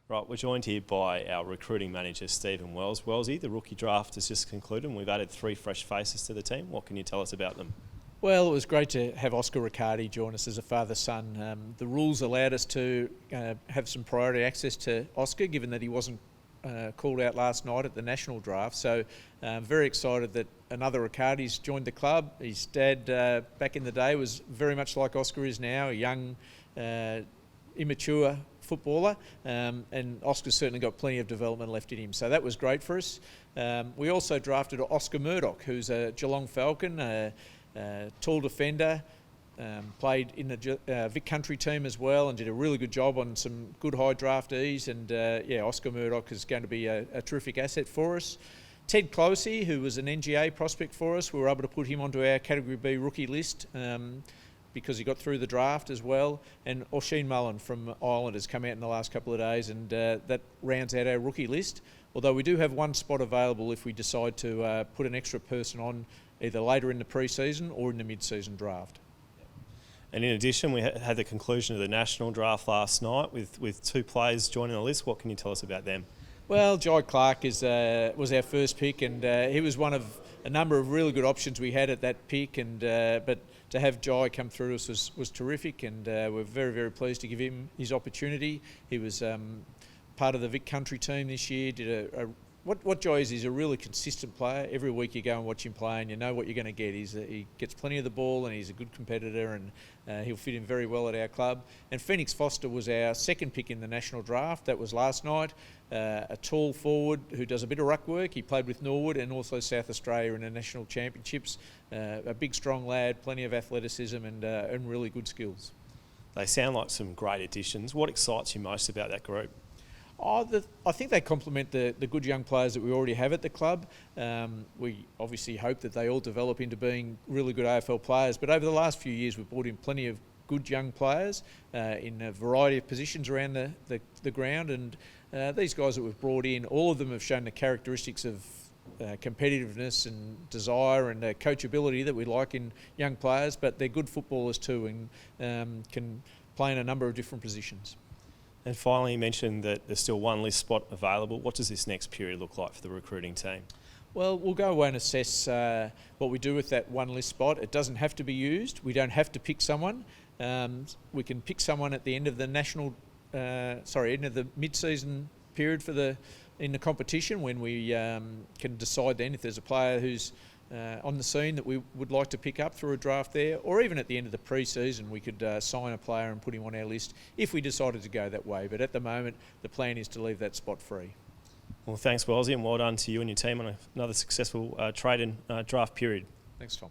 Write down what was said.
Right, we're joined here by our recruiting manager, Stephen Wells. Wellsy, the rookie draft has just concluded and we've added 3 fresh faces to the team. What can you tell us about them? Well, it was great to have Oscar Riccardi join us as a father-son. The rules allowed us to have some priority access to Oscar, given that he wasn't called out last night at the national draft. So I'm very excited that another Riccardi's joined the club. His dad back in the day was very much like Oscar is now, a young, immature footballer, and Oscar's certainly got plenty of development left in him, so that was great for us. We also drafted Oscar Murdoch, who's a Geelong Falcon, a tall defender, played in the Vic Country team as well and did a really good job on some good high draftees, and yeah, Oscar Murdoch is going to be a terrific asset for us. Ted Closey, who was an NGA prospect for us, we were able to put him onto our Category B rookie list because he got through the draft as well. And Oisin Mullen from Ireland has come out in the last couple of days, and that rounds out our rookie list. Although we do have one spot available if we decide to put an extra person on either later in the pre-season or in the mid-season draft. And in addition, we had the conclusion of the national draft last night with 2 players joining the list. What can you tell us about them? Well, Jai Clark was our first pick, and he was one of a number of really good options we had at that pick. And but to have Jai come through us was terrific, and we're very, very pleased to give him his opportunity. He was part of the Vic Country team this year. What Jai is, he's a really consistent player. Every week you go and watch him play and you know what you're going to get. He gets plenty of the ball and he's a good competitor, and he'll fit in very well at our club. And Phoenix Foster was our second pick in the national draft. That was last night. A tall forward who does a bit of ruck work. He played with Norwood and also South Australia in the national championships. A big, strong lad, plenty of athleticism and really good skills. They sound like some great additions. What excites you most about that group? I think they complement the good young players that we already have at the club. We obviously hope that they all develop into being really good AFL players, but over the last few years we've brought in plenty of good young players in a variety of positions around the ground, and these guys that we've brought in, all of them have shown the characteristics of competitiveness and desire and coachability that we like in young players, but they're good footballers too and can play in a number of different positions. And finally, you mentioned that there's still 1 list spot available. What does this next period look like for the recruiting team? Well, we'll go away and assess what we do with that 1 list spot. It doesn't have to be used. We don't have to pick someone. We can pick someone at the end of the end of the mid-season period in the competition, when we can decide then if there's a player who's on the scene that we would like to pick up through a draft there, or even at the end of the pre-season we could sign a player and put him on our list if we decided to go that way. But at the moment the plan is to leave that spot free. Well, thanks Wellsy, and well done to you and your team on another successful trade and draft period. Thanks, Tom.